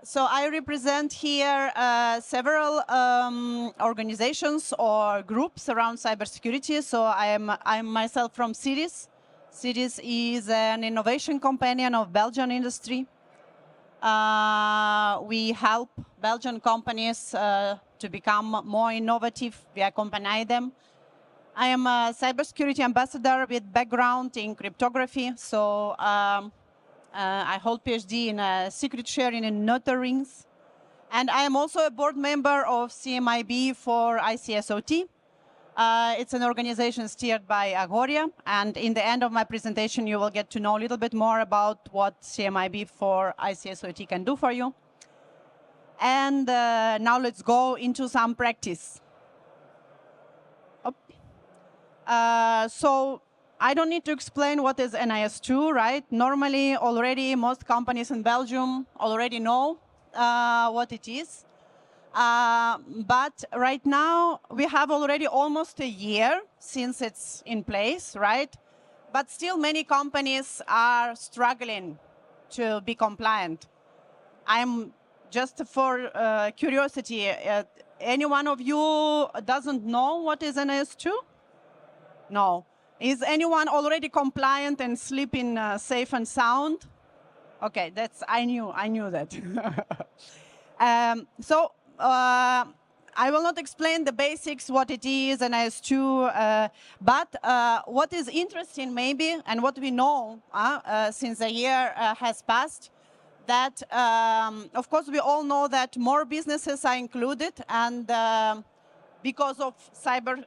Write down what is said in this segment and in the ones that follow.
So I represent here several organizations or groups around cybersecurity. So I'm myself from Sirris. Sirris is an innovation companion of Belgian industry. We help Belgian companies to become more innovative. We accompany them. I am a cybersecurity ambassador with background in cryptography. So I hold PhD in secret sharing and notary. And I am also a board member of CMIB for ICSOT. It's an organization steered by Agoria. And in the end of my presentation, you will get to know a little bit more about what CMIB for ICSOT can do for you. And now let's go into some practice. So I don't need to explain what is NIS2, right? Normally, already, most companies in Belgium already know what it is. But right now, we have already almost a year since it's in place, right? But still, many companies are struggling to be compliant. I'm just for curiosity, any one of you doesn't know what is NIS2? No. Is anyone already compliant and sleeping safe and sound? Okay, I knew that. I will not explain the basics, what it is, and NIS2, but what is interesting maybe, and what we know since a year has passed, that of course we all know that more businesses are included, and because of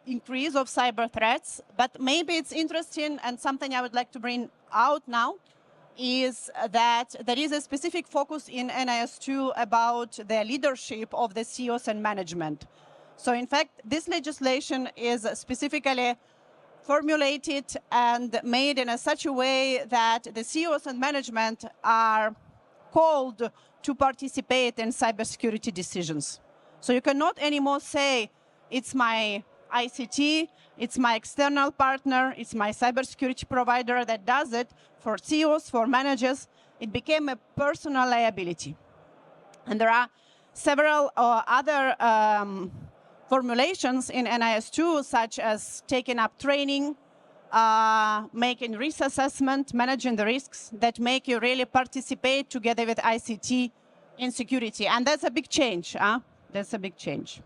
increase of cyber threats. But maybe it's interesting, and something I would like to bring out now, is that there is a specific focus in NIS2 about the leadership of the CEOs and management. So in fact, this legislation is specifically formulated and made in such a way that the CEOs and management are called to participate in cybersecurity decisions. So you cannot anymore say, it's my ICT, it's my external partner, it's my cybersecurity provider that does it. For CEOs, for managers, it became a personal liability. And there are several other formulations in NIS2, such as taking up training, making risk assessment, managing the risks that make you really participate together with ICT in security. And that's a big change. That's a big change.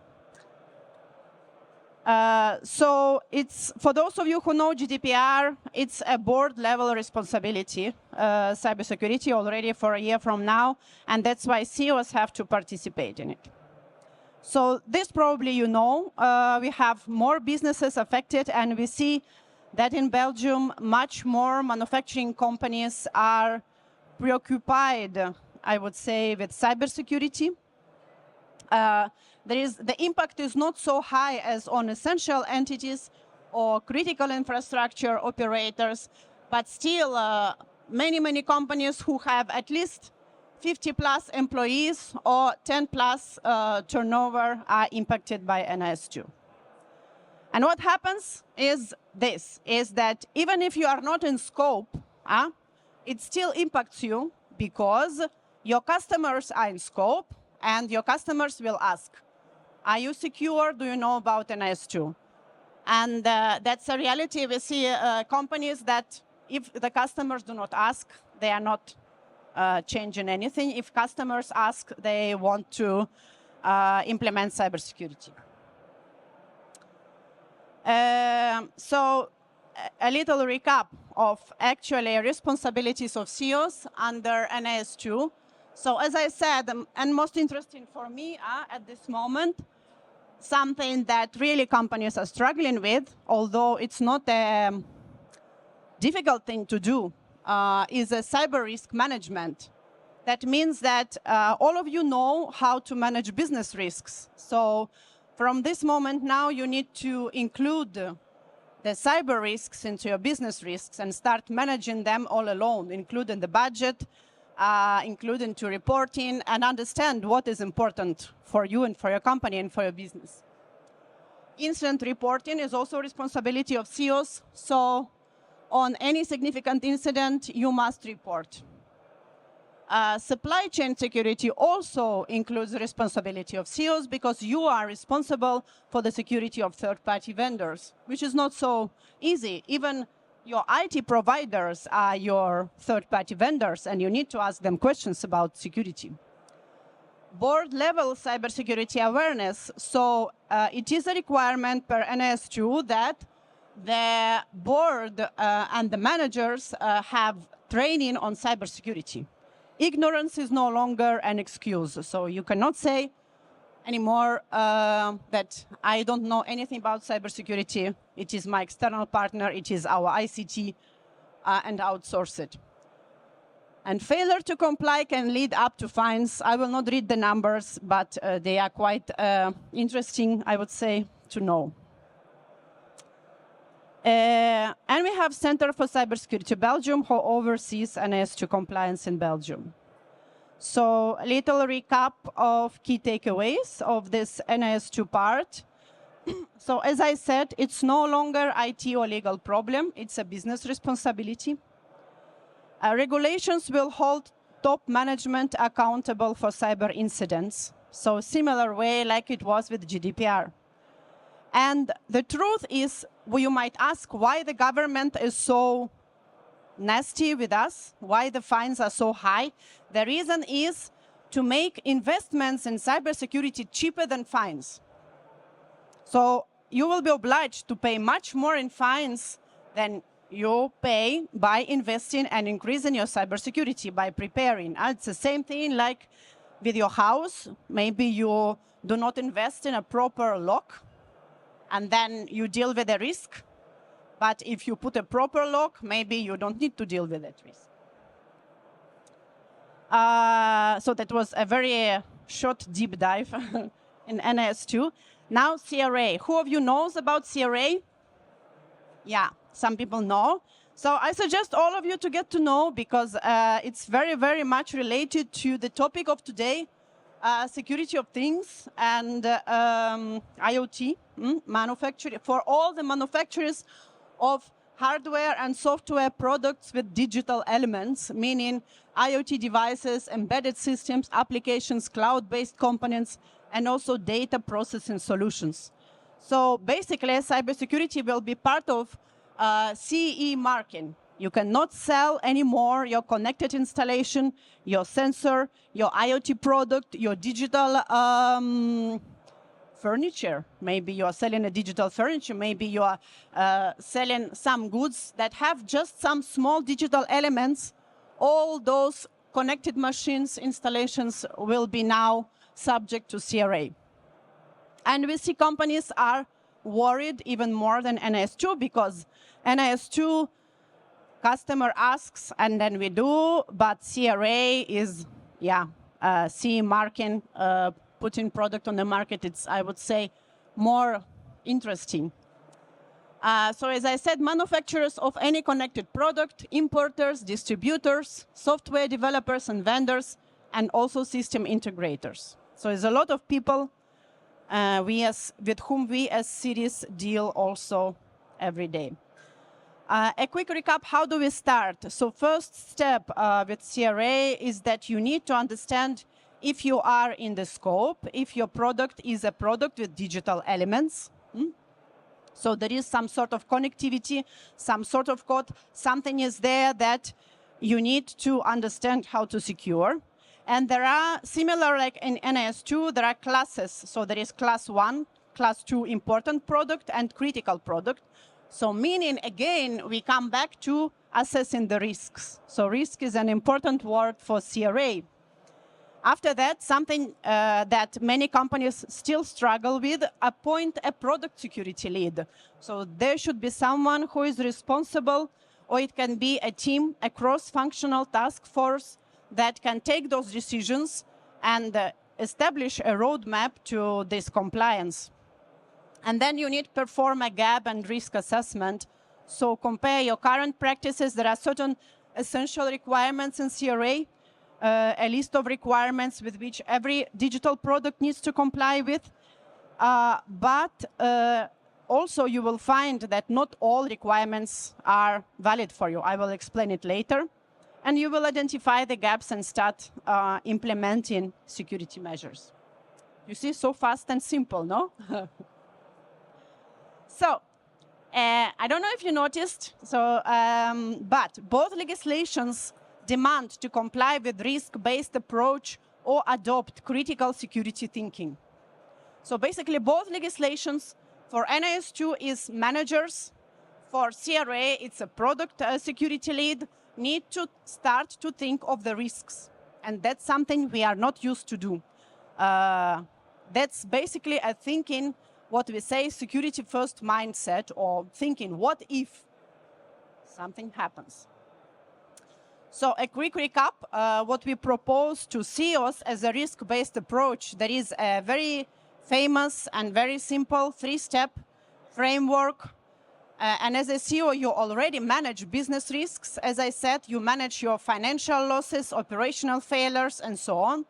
So it's, for those of you who know GDPR, it's a board-level responsibility, cybersecurity, already for a year from now, and that's why CEOs have to participate in it. So this probably you know. We have more businesses affected, and we see that in Belgium, much more manufacturing companies are preoccupied, I would say, with cybersecurity. The impact is not so high as on essential entities or critical infrastructure operators, but still many companies who have at least 50+ employees or 10+ turnover are impacted by NIS2. And what happens is this, is that even if you are not in scope, it still impacts you because your customers are in scope, and your customers will ask, are you secure? Do you know about NIS2? And that's a reality. We see companies that if the customers do not ask, they are not changing anything. If customers ask, they want to implement cybersecurity. So a little recap of actually responsibilities of CEOs under NIS2. So as I said, and most interesting for me at this moment, something that really companies are struggling with, although it's not a difficult thing to do, is a cyber risk management. That means that all of you know how to manage business risks. So from this moment now, you need to include the cyber risks into your business risks and start managing them all alone, including the budget, including to reporting, and understand what is important for you and for your company and for your business. Incident reporting is also a responsibility of CEOs. So on any significant incident, you must report. Supply chain security also includes the responsibility of CEOs because you are responsible for the security of third-party vendors, which is not so easy. Even your IT providers are your third-party vendors, and you need to ask them questions about security. Board-level cybersecurity awareness. So it is a requirement per NIS2 that the board and the managers have training on cybersecurity. Ignorance is no longer an excuse. So you cannot say anymore that I don't know anything about cybersecurity. It is my external partner. It is our ICT, and outsource it. And failure to comply can lead up to fines. I will not read the numbers, but they are quite interesting, I would say, to know. And we have Center for Cybersecurity Belgium, who oversees NIS2 compliance in Belgium. So a little recap of key takeaways of this NIS2 part. So as I said, it's no longer IT or legal problem. It's a business responsibility. Regulations will hold top management accountable for cyber incidents. So similar way like it was with GDPR. And the truth is, you might ask why the government is so nasty with us, why the fines are so high. The reason is to make investments in cybersecurity cheaper than fines. So you will be obliged to pay much more in fines than you pay by investing and increasing your cybersecurity, by preparing. It's the same thing like with your house. Maybe you do not invest in a proper lock, and then you deal with the risk. But if you put a proper lock, maybe you don't need to deal with that risk. So that was a very short deep dive in NIS2. Now CRA. Who of you knows about CRA? Yeah, some people know. So I suggest all of you to get to know, because it's very, very much related to the topic of today, security of things and IoT, manufacturing, for all the manufacturers of hardware and software products with digital elements, meaning IoT devices, embedded systems, applications, cloud-based components, and also data processing solutions. So basically, cybersecurity will be part of CE marking. You cannot sell anymore your connected installation, your sensor, your IoT product, your digital furniture. Maybe you are selling a digital furniture. Maybe you are selling some goods that have just some small digital elements. All those connected machines, installations will be now subject to CRA. And we see companies are worried even more than NIS2, because NIS2 customer asks and then we do, but CRA is, CE marking, putting product on the market, it's, I would say, more interesting. So as I said, manufacturers of any connected product, importers, distributors, software developers and vendors, and also system integrators. So there's a lot of people with whom we as Sirris deal also every day. A quick recap, how do we start? So first step with CRA is that you need to understand if you are in the scope, if your product is a product with digital elements. So there is some sort of connectivity, some sort of code, something is there that you need to understand how to secure. And there are, similar like in NIS2, there are classes. So there is class 1, class 2 important product, and critical product. So meaning, again, we come back to assessing the risks. So risk is an important word for CRA. After that, something that many companies still struggle with, appoint a product security lead. So there should be someone who is responsible, or it can be a team, a cross-functional task force that can take those decisions and establish a roadmap to this compliance. And then you need to perform a gap and risk assessment. So compare your current practices. There are certain essential requirements in CRA, a list of requirements with which every digital product needs to comply with. But also you will find that not all requirements are valid for you. I will explain it later. and you will identify the gaps and start implementing security measures. You see, so fast and simple, no? So, I don't know if you noticed, but both legislations demand to comply with risk-based approach or adopt critical security thinking. So basically, both legislations for NIS2 is managers, for CRA it's a product security lead, need to start to think of the risks. And that's something we are not used to do. That's basically a thinking, what we say, security first mindset, or thinking, what if something happens? So a quick recap, what we propose to CEOs as a risk-based approach. There is a very famous and very simple 3-step framework. And as a CEO, you already manage business risks. As I said, you manage your financial losses, operational failures, and so on.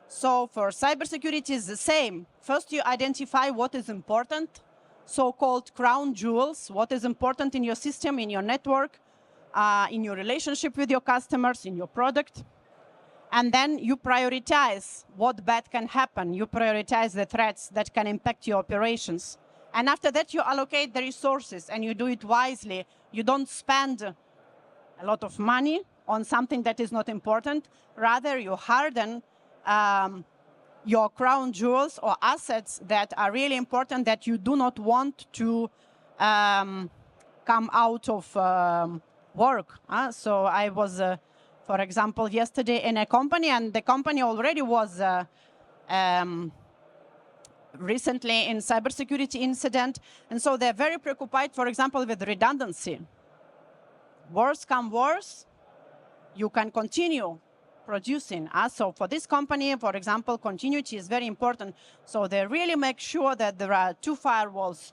So for cybersecurity, it's the same. First, you identify what is important, so-called crown jewels, what is important in your system, in your network, in your relationship with your customers, in your product. And then you prioritize what bad can happen. You prioritize the threats that can impact your operations. And after that, you allocate the resources, and you do it wisely. You don't spend a lot of money on something that is not important. Rather, you harden your crown jewels or assets that are really important, that you do not want to come out of work. So I was, for example, yesterday in a company, and the company already was recently in cybersecurity incident, and so they're very preoccupied, for example, with redundancy. Worse come worse, you can continue producing. So for this company, for example, continuity is very important. So they really make sure that there are 2 firewalls,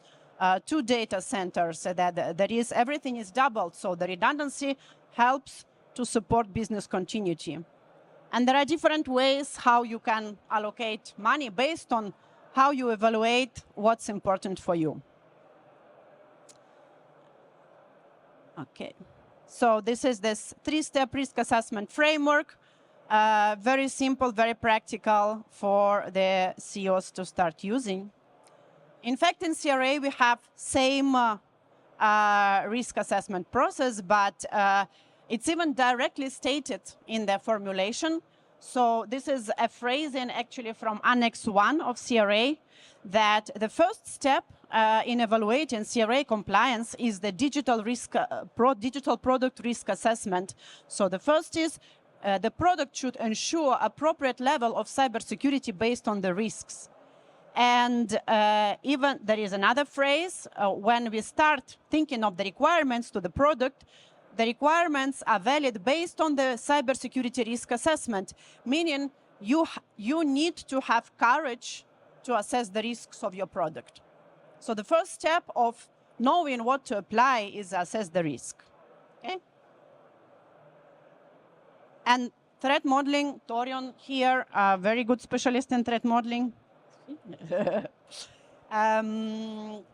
2 data centers, that everything is doubled. So the redundancy helps to support business continuity. And there are different ways how you can allocate money based on how you evaluate what's important for you. Okay, so this is this 3-step risk assessment framework. Very simple, very practical for the CEOs to start using. In fact, in CRA, we have same risk assessment process, but it's even directly stated in the formulation. So this is a phrasing actually from Annex 1 of CRA, that the first step in evaluating CRA compliance is the digital product risk assessment. So the first is the product should ensure appropriate level of cybersecurity based on the risks. And even there is another phrase, when we start thinking of the requirements to the product, the requirements are valid based on the cybersecurity risk assessment, meaning you need to have courage to assess the risks of your product. So the first step of knowing what to apply is assess the risk. Okay? And threat modeling, Torion here, a very good specialist in threat modeling,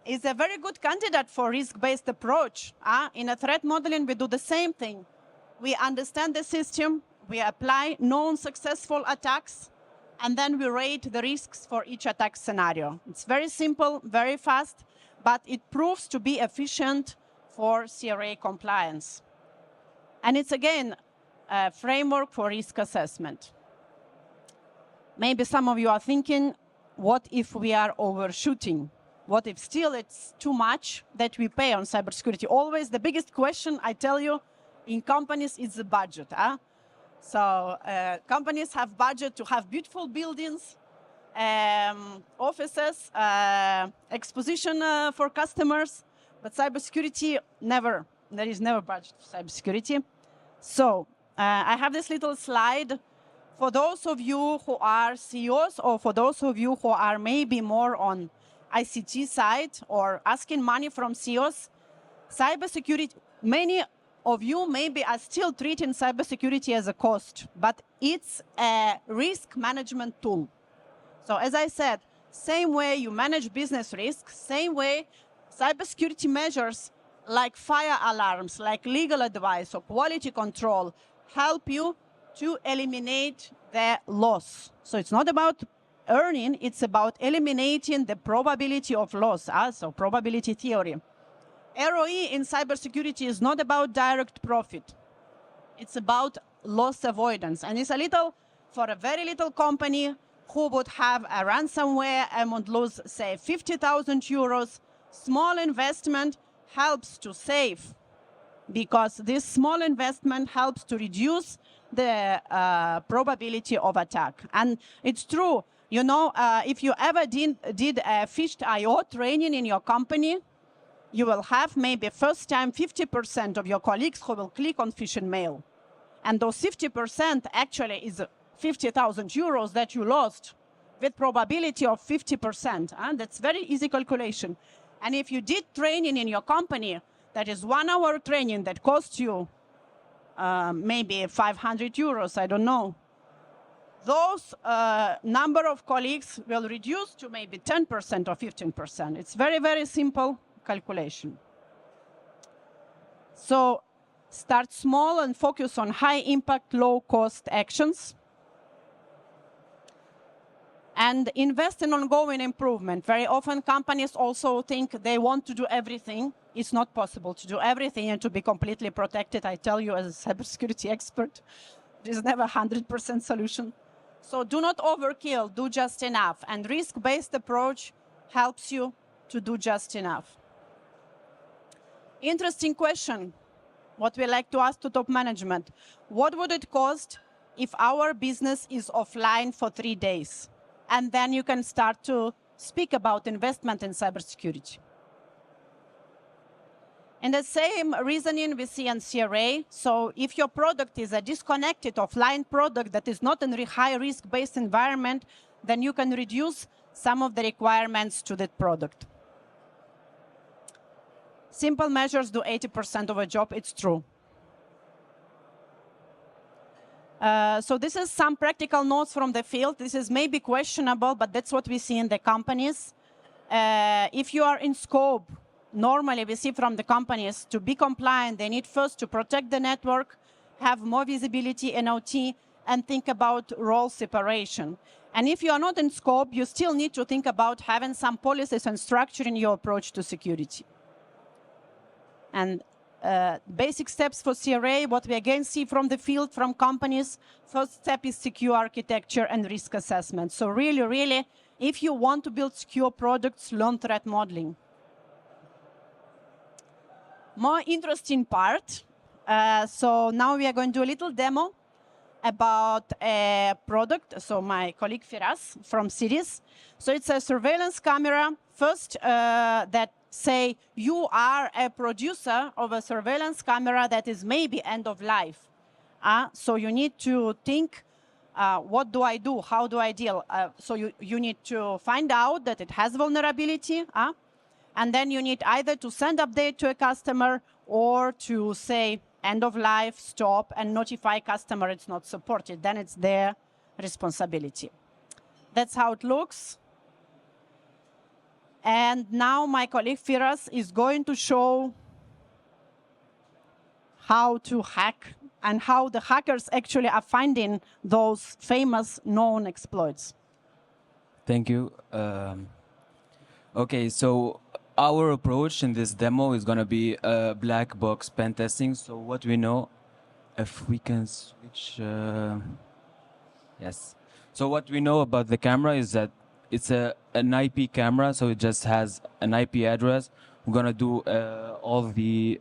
is a very good candidate for risk-based approach. In a threat modeling, we do the same thing. We understand the system, we apply known successful attacks, and then we rate the risks for each attack scenario. It's very simple, very fast, but it proves to be efficient for CRA compliance. And it's, again, a framework for risk assessment. Maybe some of you are thinking, what if we are overshooting? What if still it's too much that we pay on cybersecurity? Always the biggest question, I tell you, in companies is the budget. So companies have budget to have beautiful buildings, offices, exposition for customers, but cybersecurity, never. There is never budget for cybersecurity. So I have this little slide. For those of you who are CEOs, or for those of you who are maybe more on ICT side or asking money from CEOs, cybersecurity, many of you maybe are still treating cybersecurity as a cost, but it's a risk management tool. So as I said, same way you manage business risks, same way cybersecurity measures like fire alarms, like legal advice or quality control help you to eliminate the loss. So it's not about earning, it's about eliminating the probability of loss, so probability theory. ROE in cybersecurity is not about direct profit. It's about loss avoidance. And it's a little, for a very little company who would have a ransomware and would lose, say, 50,000 euros, small investment helps to save, because this small investment helps to reduce the probability of attack. And it's true, you know, if you ever did a phished.io training in your company, you will have maybe first time 50% of your colleagues who will click on phishing mail. And those 50% actually is 50,000 euros that you lost with probability of 50%. And that's very easy calculation. And if you did training in your company, that is 1 hour training that costs you maybe 500 euros, I don't know. Those number of colleagues will reduce to maybe 10% or 15%. It's very, very simple calculation. So start small and focus on high impact, low cost actions. And invest in ongoing improvement. Very often companies also think they want to do everything. It's not possible to do everything and to be completely protected. I tell you as a cybersecurity expert, there's never 100% solution. So do not overkill, do just enough. And risk-based approach helps you to do just enough. Interesting question, what we like to ask to top management. What would it cost if our business is offline for 3 days? And then you can start to speak about investment in cybersecurity. And the same reasoning we see in CRA. So if your product is a disconnected offline product that is not in a high risk-based environment, then you can reduce some of the requirements to that product. Simple measures do 80% of a job, it's true. So this is some practical notes from the field. This is maybe questionable, but that's what we see in the companies. If you are in scope, normally we see from the companies to be compliant, they need first to protect the network, have more visibility in OT, and think about role separation. And if you are not in scope, you still need to think about having some policies and structure in your approach to security. And basic steps for CRA, what we again see from the field, from companies, first step is secure architecture and risk assessment. So really, if you want to build secure products, learn threat modeling. More interesting part. So now we are going to do a little demo about a product. So my colleague Firas from Sirris. So it's a surveillance camera. First, that say you are a producer of a surveillance camera that is maybe end of life. So you need to think, what do I do? How do I deal? So you need to find out that it has vulnerability. And then you need either to send update to a customer or to say end of life, stop, and notify customer it's not supported. Then it's their responsibility. That's how it looks. And now my colleague Firas is going to show how to hack and how the hackers actually are finding those famous known exploits. Thank you. Okay, so our approach in this demo is going to be black box pen testing. So what we know, if we can switch, yes. So what we know about the camera is that it's an IP camera, so it just has an IP address. We're going to do all the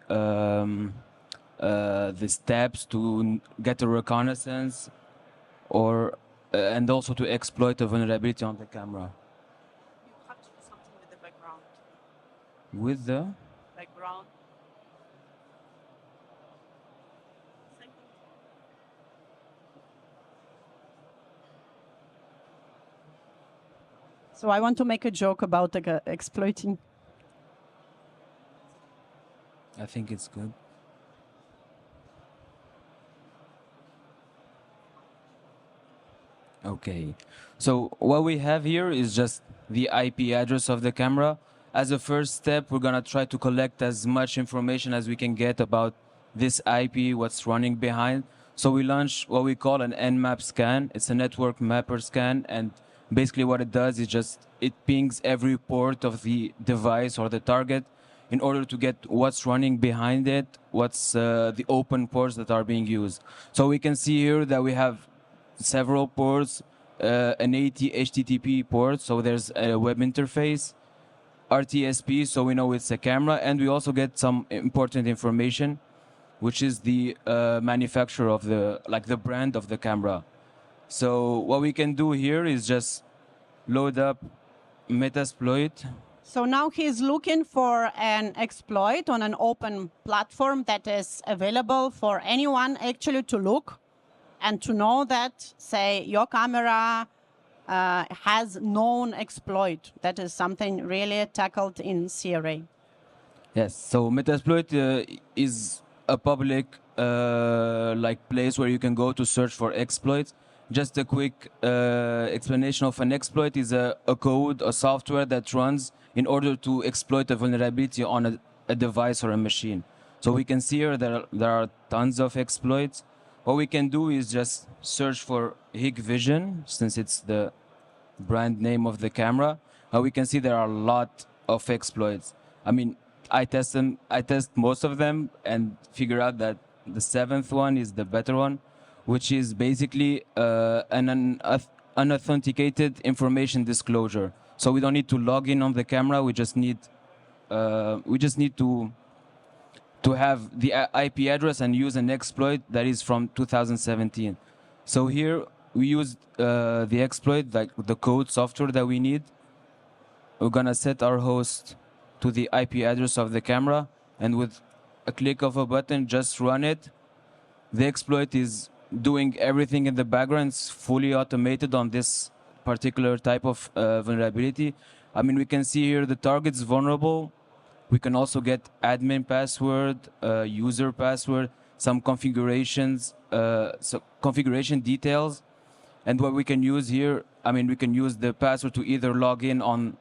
steps to get a reconnaissance or and also to exploit a vulnerability on the camera. You have to do something with the background. With the? Background. So I want to make a joke about exploiting. I think it's good. Okay, so what we have here is just the IP address of the camera. As a first step, we're gonna try to collect as much information as we can get about this IP, what's running behind. So we launched what we call an Nmap scan. It's a network mapper scan, and basically what it does is just it pings every port of the device or the target in order to get what's running behind it, what's the open ports that are being used. So we can see here that we have several ports, an 80 HTTP port, so there's a web interface, RTSP, so we know it's a camera, and we also get some important information, which is the manufacturer of the brand of the camera. So what we can do here is just load up Metasploit. So now he's looking for an exploit on an open platform that is available for anyone actually to look and to know that, say, your camera has known exploit. That is something really tackled in CRA. Yes, so Metasploit is a public place where you can go to search for exploits. Just a quick explanation of an exploit is a code, a software that runs in order to exploit a vulnerability on a device or a machine. So we can see here that there are tons of exploits. What we can do is just search for Hikvision, since it's the brand name of the camera. We can see there are a lot of exploits. I mean, I test most of them and figure out that the 7th one is the better one, which is basically an unauthenticated information disclosure. So we don't need to log in on the camera. We just need to have the IP address and use an exploit that is from 2017. So here we used the exploit, like the code software that we need. We're gonna set our host to the IP address of the camera, and with a click of a button, just run it. The exploit is doing everything in the background. It's fully automated on this particular type of vulnerability. I mean, we can see here the target's vulnerable. We can also get admin password, user password, some configurations, so configuration details. And what we can use here, I mean, we can use the password to either log in on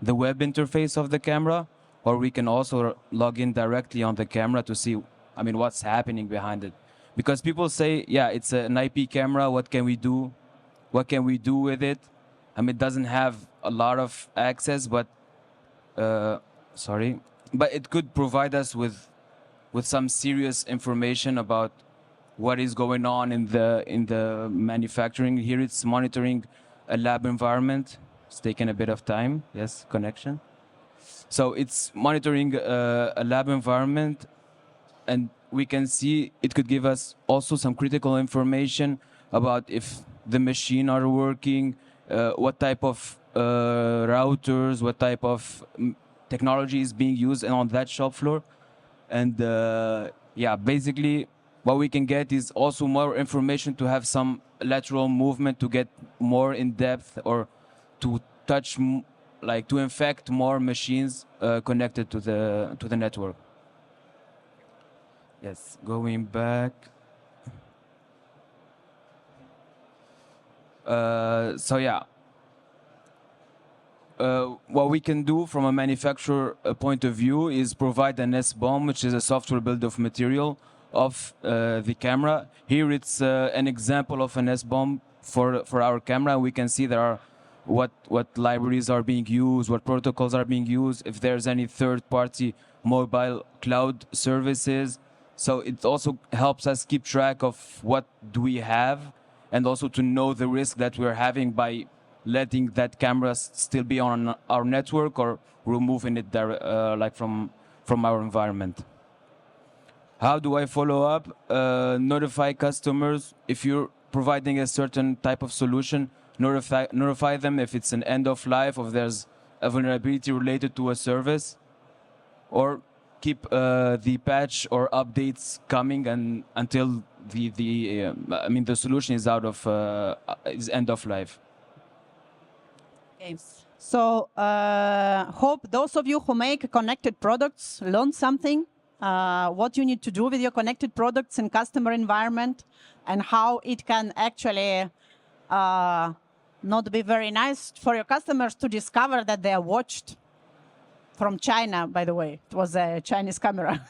the web interface of the camera, or we can also log in directly on the camera to see, I mean, what's happening behind it. Because people say, yeah, it's an IP camera, what can we do? What can we do with it? I mean, it doesn't have a lot of access, but, but it could provide us with some serious information about what is going on in the manufacturing. Here it's monitoring a lab environment. It's taken a bit of time. Yes, connection. So it's monitoring a lab environment, and we can see it could give us also some critical information about if the machine are working, what type of routers, what type of technology is being used on that shop floor. And yeah, basically what we can get is also more information to have some lateral movement to get more in depth, or to touch, like to infect more machines connected to the network. Yes, going back. So yeah, what we can do from a manufacturer point of view is provide an SBOM, which is a software build of material of the camera. Here it's an example of an SBOM for our camera. We can see there are what libraries are being used, what protocols are being used, if there's any third-party mobile cloud services. So it also helps us keep track of what do we have, and also to know the risk that we're having by letting that camera still be on our network or removing it like from our environment. How do I follow up? Notify customers. If you're providing a certain type of solution, notify them if it's an end of life, or if there's a vulnerability related to a service, or keep the patch or updates coming until the solution is out of is end of life. Okay. So hope those of you who make connected products learn something. What you need to do with your connected products in customer environment, and how it can actually not be very nice for your customers to discover that they are watched from China, by the way. It was a Chinese camera.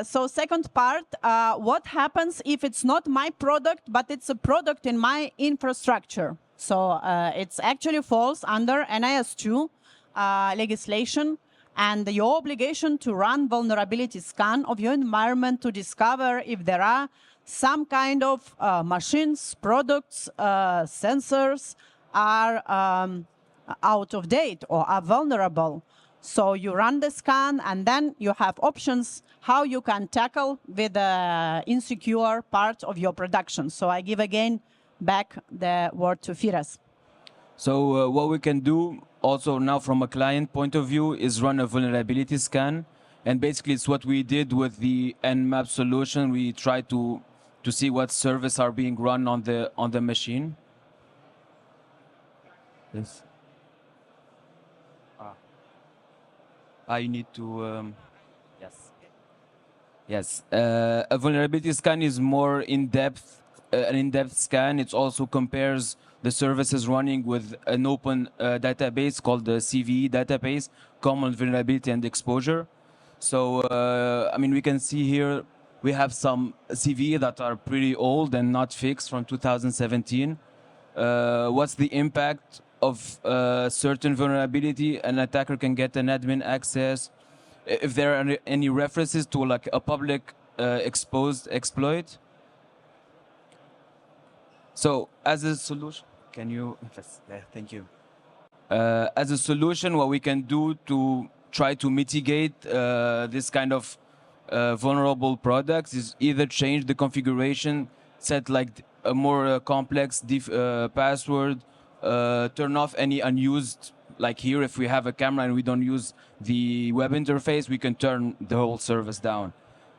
So second part, what happens if it's not my product, but it's a product in my infrastructure? So it's actually falls under NIS2 legislation and your obligation to run vulnerability scan of your environment to discover if there are some kind of machines, products, sensors are out of date or are vulnerable. So you run the scan, and then you have options how you can tackle with the insecure part of your production. So I give again back the word to Firas. So what we can do also now from a client point of view is run a vulnerability scan. And basically it's what we did with the Nmap solution. We try to see what services are being run on the machine. Yes. You need to, yes. Yes, a vulnerability scan is more in-depth, an in-depth scan. It also compares the services running with an open database called the CVE database, Common Vulnerability and Exposure. So, I mean, we can see here, we have some CVE that are pretty old and not fixed from 2017. What's the impact of certain vulnerability? An attacker can get an admin access. If there are any references to like a public exposed exploit. So as a solution, can you, yes, thank you. As a solution, what we can do to try to mitigate this kind of vulnerable products is either change the configuration, set like a more complex password, turn off any unused, like here, if we have a camera and we don't use the web interface, we can turn the whole service down.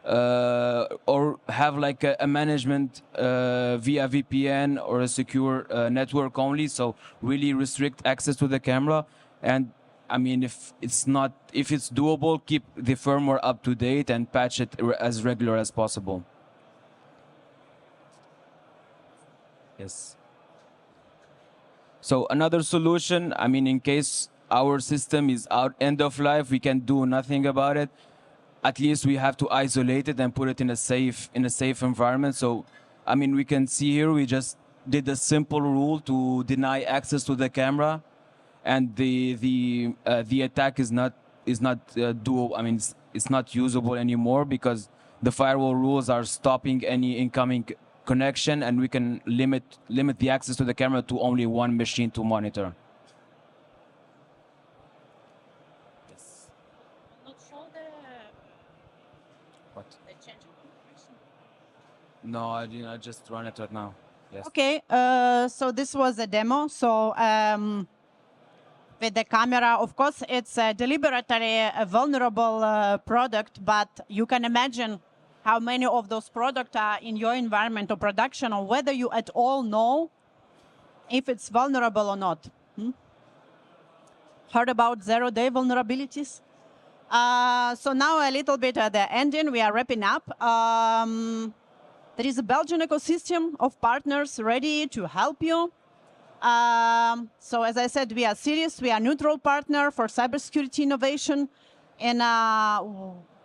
Or have like a management via VPN or a secure network only, so really restrict access to the camera. And I mean, if it's doable, keep the firmware up to date and patch it as regular as possible. Yes. So another solution, I mean, in case our system is end of life, we can do nothing about it. At least we have to isolate it and put it in a safe environment. So, I mean, we can see here we just did a simple rule to deny access to the camera, and the attack is not doable. I mean, it's not usable anymore because the firewall rules are stopping any incoming connection, and we can limit the access to the camera to only one machine to monitor. Yes. Not show the What? The change in configuration. No, I didn't. I just run it right now. Yes. Okay. So this was a demo. So with the camera, of course, it's a deliberately a vulnerable product, but you can imagine how many of those products are in your environment of production, or whether you at all know if it's vulnerable or not. Heard about zero-day vulnerabilities? So now a little bit at the ending, we are wrapping up. There is a Belgian ecosystem of partners ready to help you. So as I said, we are Sirris, we are neutral partner for cybersecurity innovation. In a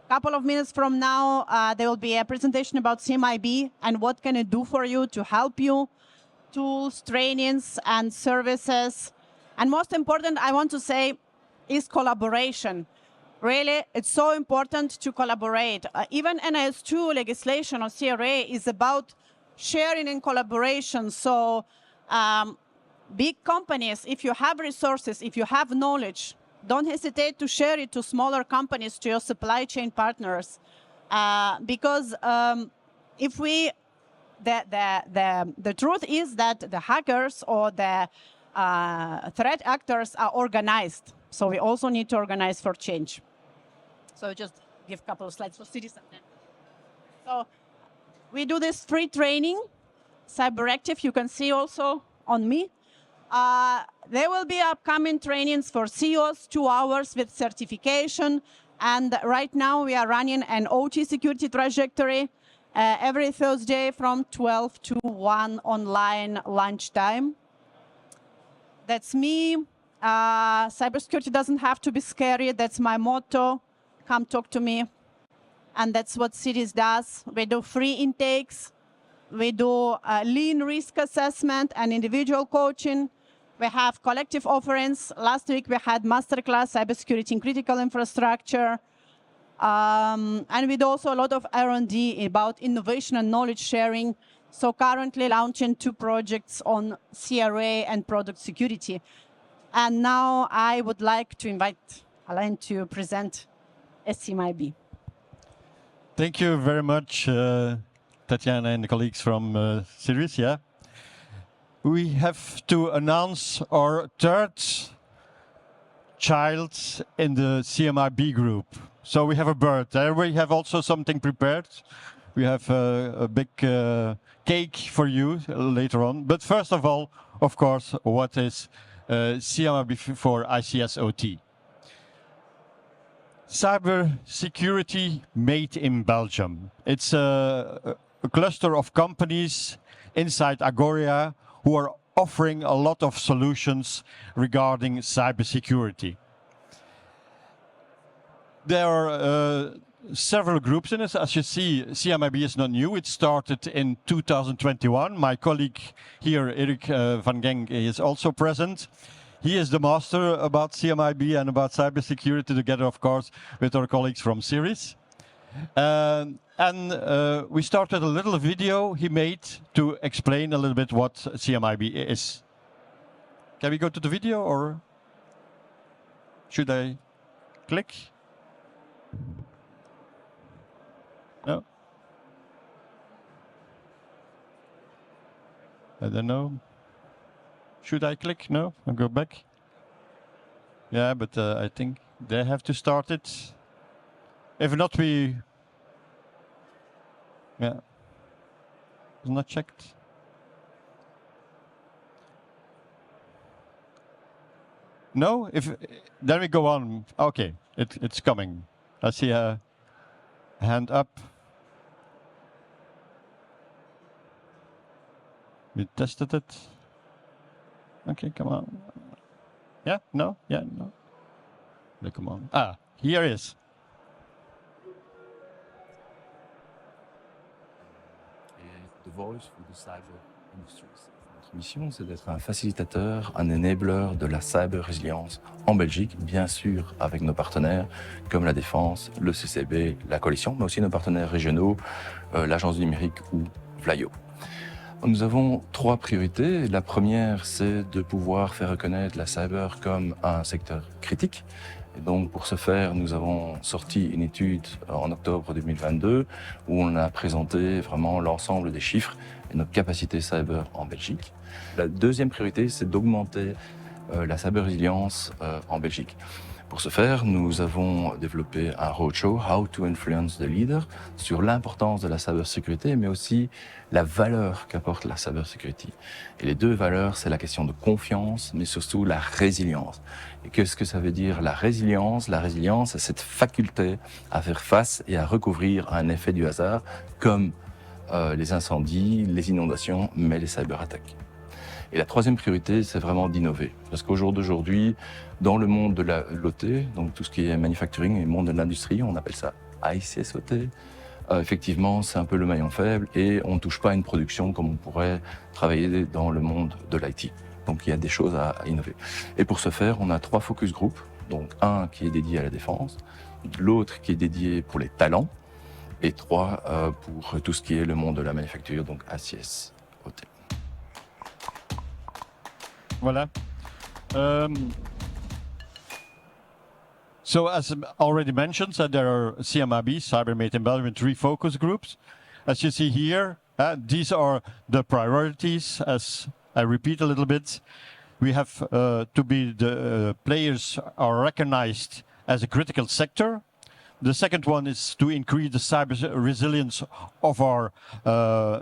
couple of minutes from now, there will be a presentation about CMIB and what can it do for you to help you, tools, trainings, and services. And most important, I want to say, is collaboration. Really, it's so important to collaborate. Even NIS2 legislation or CRA is about sharing and collaboration. So big companies, if you have resources, if you have knowledge, don't hesitate to share it to smaller companies, to your supply chain partners. Because if we, the truth is that the hackers or the threat actors are organized. So we also need to organize for change. So just give a couple of slides for Sirris. So we do this free training, CyberActive, you can see also on me. There will be upcoming trainings for CEOs, 2 hours with certification. And right now we are running an OT security trajectory every Thursday from 12 to 1 online lunchtime. That's me. Cybersecurity doesn't have to be scary. That's my motto. Come talk to me. and that's what Sirris does. We do free intakes. We do lean risk assessment and individual coaching. We have collective offerings. Last week we had masterclass, cybersecurity in critical infrastructure. And we do also a lot of R&D about innovation and knowledge sharing. So currently launching 2 projects on CRA and product security. And now I would like to invite Alain to present SCMIB. Thank you very much, Tatiana and the colleagues from Sirris. Yeah, we have to announce our 3rd child in the CMIB group. So we have a bird there. We have also something prepared. We have a big cake for you later on. But first of all, of course, what is CMIB for ICS/OT? Cyber security made in Belgium. It's a cluster of companies inside Agoria who are offering a lot of solutions regarding cybersecurity. There are several groups in it. As you see, CMIB is not new. It started in 2021. My colleague here, Erik van Genk, is also present. He is the master about CMIB and about cybersecurity, together, of course, with our colleagues from Sirris. We started a little video he made to explain a little bit what CMIB is. Can we go to the video, or should I click? No? I don't know. Should I click? No? I'll go back. Yeah, but I think they have to start it. If not, we... Yeah. It's not checked. No? Then we go on. Okay, it's coming. I see a hand up. We tested it. Okay, come on. Yeah? No? Yeah, no. No, come on. Ah, here it is. The voice for the cyber industries. Notre mission, c'est d'être un facilitateur, un enabler de la cyber résilience en Belgique, bien sûr avec nos partenaires comme la Défense, le CCB, la Coalition, mais aussi nos partenaires régionaux, l'Agence du numérique ou Vlaio. Nous avons 3 priorités. La première, c'est de pouvoir faire reconnaître la cyber comme un secteur critique. Et donc, pour ce faire, nous avons sorti une étude en octobre 2022 où on a présenté vraiment l'ensemble des chiffres et notre capacité cyber en Belgique. La deuxième priorité, c'est d'augmenter la cyber résilience en Belgique. Pour ce faire, nous avons développé un roadshow, How to Influence the Leader, sur l'importance de la cybersécurité, mais aussi la valeur qu'apporte la cybersécurité. Et les 2 valeurs, c'est la question de confiance, mais surtout la résilience. Et qu'est-ce que ça veut dire la résilience? La résilience, c'est cette faculté à faire face et à recouvrir un effet du hasard, comme les incendies, les inondations, mais les cyberattaques. Et la troisième priorité, c'est vraiment d'innover. Parce qu'au jour d'aujourd'hui, dans le monde de l'OT, donc tout ce qui est manufacturing et le monde de l'industrie, on appelle ça ICS/OT. Effectivement, c'est un peu le maillon faible et on ne touche pas à une production comme on pourrait travailler dans le monde de l'IT. Donc il y a des choses à innover. Et pour ce faire, on a 3 focus groups. Donc un qui est dédié à la défense, l'autre qui est dédié pour les talents, et 3 pour tout ce qui est le monde de la manufacture, donc ICS/OT. Voilà. So as already mentioned, there are CMIB, Cyber Made in Belgium, 3 focus groups. As you see here, these are the priorities. As I repeat a little bit, we have to be the players are recognized as a critical sector. The second one is to increase the cyber resilience of our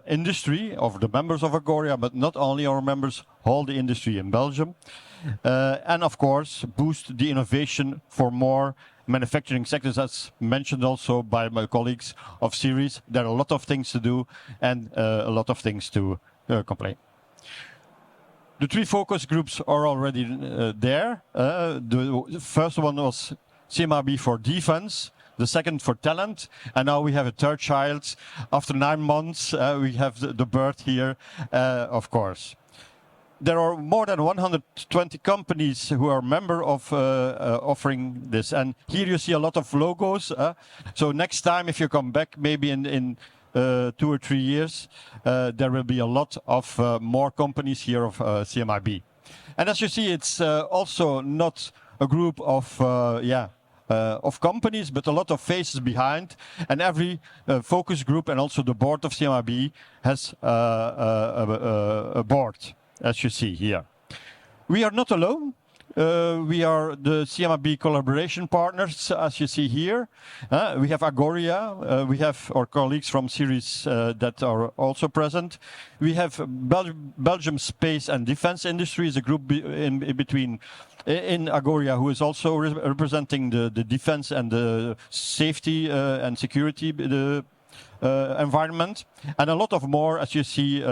industry, of the members of Agoria, but not only our members, all the industry in Belgium. And of course, boost the innovation for more manufacturing sectors, as mentioned also by my colleagues of Sirris. There are a lot of things to do and a lot of things to complain. The 3 focus groups are already there. The first one was CMIB for defense. the second for talent, and now we have a third child. After 9 months, we have the birth here, of course. There are more than 120 companies who are member of offering this, and here you see a lot of logos. So next time, if you come back, maybe in 2 or 3 years, there will be a lot of more companies here of CMIB. And as you see, it's also not a group of companies, but a lot of faces behind. And every focus group and also the board of CMIB has a board, as you see here. We are not alone. We are the CMIB collaboration partners, as you see here. We have Agoria. We have our colleagues from Sirris that are also present. We have Belgium Space and Defense Industries, a group in between in Agoria, who is also representing the defense and the safety and security environment, and a lot of more, as you see,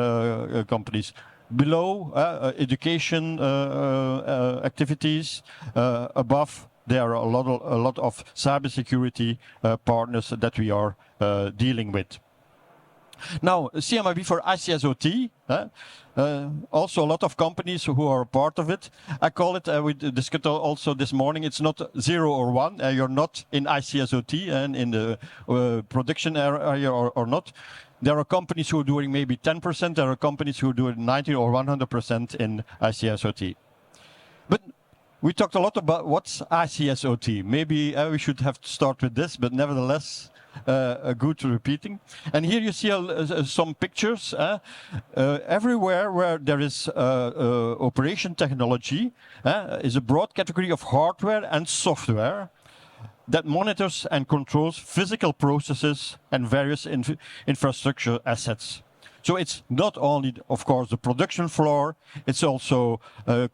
companies. Below, education activities. Above, there are a lot of cybersecurity partners that we are dealing with. Now, CMIB for ICSOT, also a lot of companies who are part of it. I call it, we discussed also this morning, it's not 0 or 1. You're not in ICSOT and in the production area or not. There are companies who are doing maybe 10%. There are companies who are doing 90 or 100% in ICSOT. But we talked a lot about what's ICSOT. Maybe we should have to start with this, but nevertheless, good repeating. And here you see some pictures. Everywhere where there is operation technology is a broad category of hardware and software that monitors and controls physical processes and various infrastructure assets. So it's not only, of course, the production floor, it's also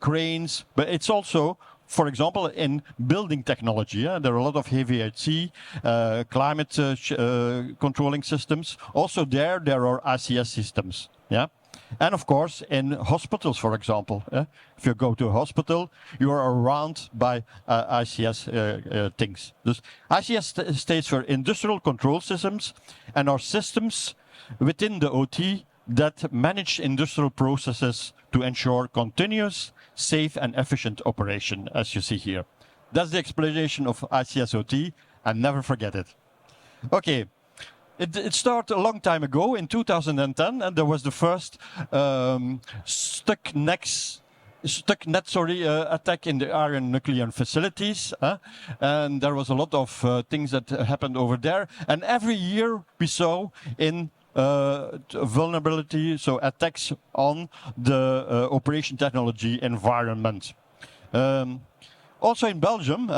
cranes, but it's also, for example, in building technology. There are a lot of HVAC, climate controlling systems. Also there are ICS systems. Yeah. And of course, in hospitals, for example, if you go to a hospital, you are around by ICS things. This ICS stands for Industrial Control Systems, and are systems within the OT that manage industrial processes to ensure continuous, safe, and efficient operation, as you see here. That's the explanation of ICSOT, and never forget it. Okay. It started a long time ago in 2010, and there was the first stucknet attack in the Iran nuclear facilities, and there was a lot of things that happened over there. And every year we saw in vulnerability, so attacks on the operation technology environment. Also in Belgium,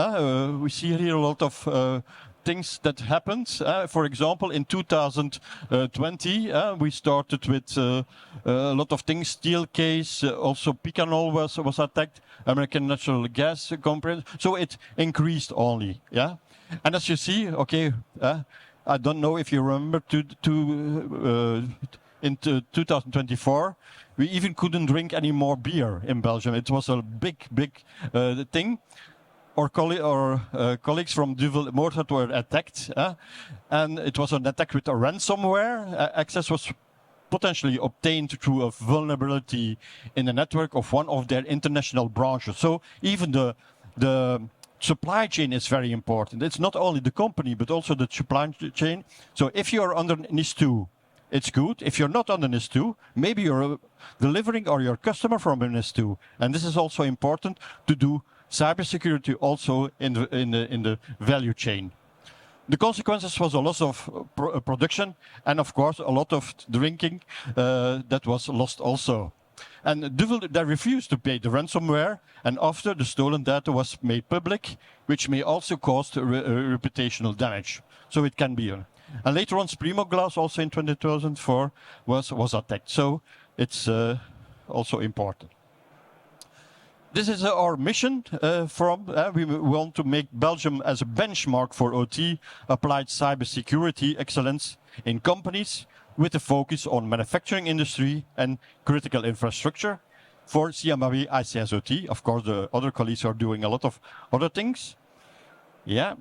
we see here a lot of things that happened. For example, in 2020, we started with a lot of things. Steel case, also Picanol was attacked, American natural gas company. So it increased only. Yeah, and as you see, okay, I don't know if you remember in 2024, we even couldn't drink any more beer in Belgium. It was a big thing. Our colleagues from Duvel Moorhat were attacked, and it was an attack with a ransomware. Access was potentially obtained through a vulnerability in the network of one of their international branches. So even the supply chain is very important. It's not only the company, but also the supply chain. So if you are under NIS2, it's good. If you're not under NIS2, maybe you're delivering or your customer from a NIS2. And this is also important to do cybersecurity also in the value chain. The consequences was a loss of production and, of course, a lot of drinking that was lost also. And they refused to pay the ransomware, and after the stolen data was made public, which may also cause reputational damage. So it can be. And later on, Sprimo Glass, also in 2004, was attacked. So it's also important. This is our mission we want to make Belgium as a benchmark for OT applied cybersecurity excellence in companies with a focus on manufacturing industry and critical infrastructure. For CMIB ICSOT, of course, the other colleagues are doing a lot of other things. Yeah,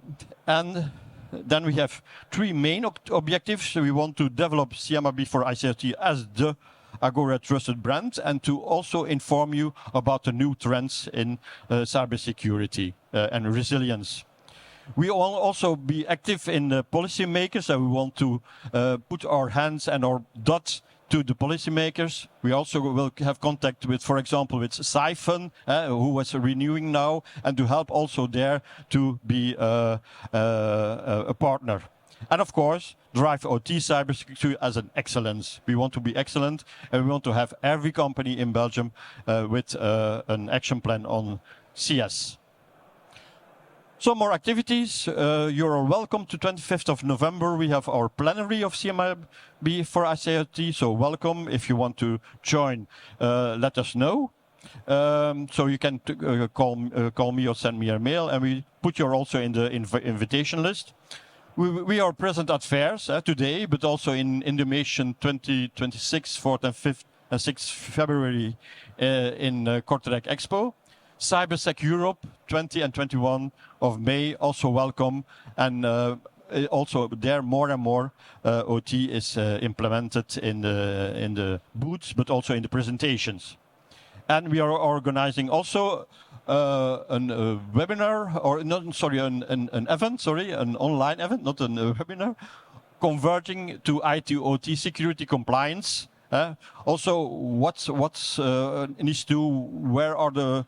and then we have three main objectives. We want to develop CMIB for ICT as the Agora trusted brand, and to also inform you about the new trends in cybersecurity and resilience. We will also be active in the policymakers, and we want to put our hands and our dots to the policymakers. We also will have contact with, for example, with Siphon, who was renewing now, and to help also there to be a partner. And of course, drive OT cybersecurity as an excellence. We want to be excellent, and we want to have every company in Belgium with an action plan on CS. Some more activities. You're welcome to 25th of November. We have our plenary of CMIB for ICT, so welcome. If you want to join, let us know. So you can call me or send me a mail, and we put you also in the invitation list. We are present at fairs today, but also in Indomation 2026, 4th and 5th and 6th February in Kortrijk Expo. CyberSec Europe 20 and 21 of May, also welcome. And also there more and more OT is implemented in the booths, but also in the presentations. And we are organizing also a webinar, or not, sorry, an event, sorry, an online event, not a webinar, converging to IT/OT security compliance. Also, what's needs to, where are the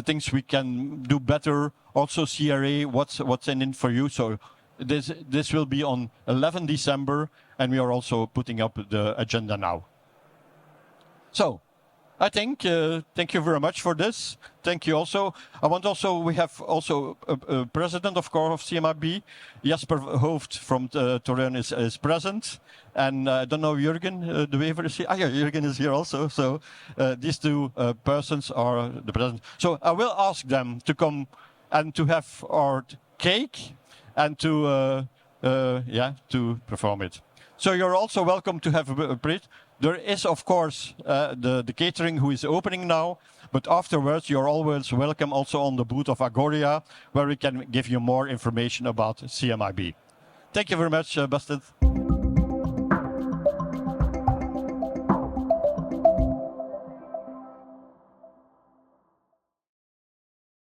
things we can do better? Also, CRA, what's in it for you? So this will be on 11 December, and we are also putting up the agenda now. So, I think, thank you very much for this. Thank you also. We have also a president, of course, of CMIB. Jasper Hoofd from Torreon is present. And I don't know, Jürgen, the waiver is here. Yeah, Jürgen is here also. So these two persons are the president. So I will ask them to come and to have our cake and to perform it. So you're also welcome to have a break. There is, of course, the catering who is opening now, but afterwards you're always welcome also on the booth of Agoria, where we can give you more information about CMIB. Thank you very much, Bastard.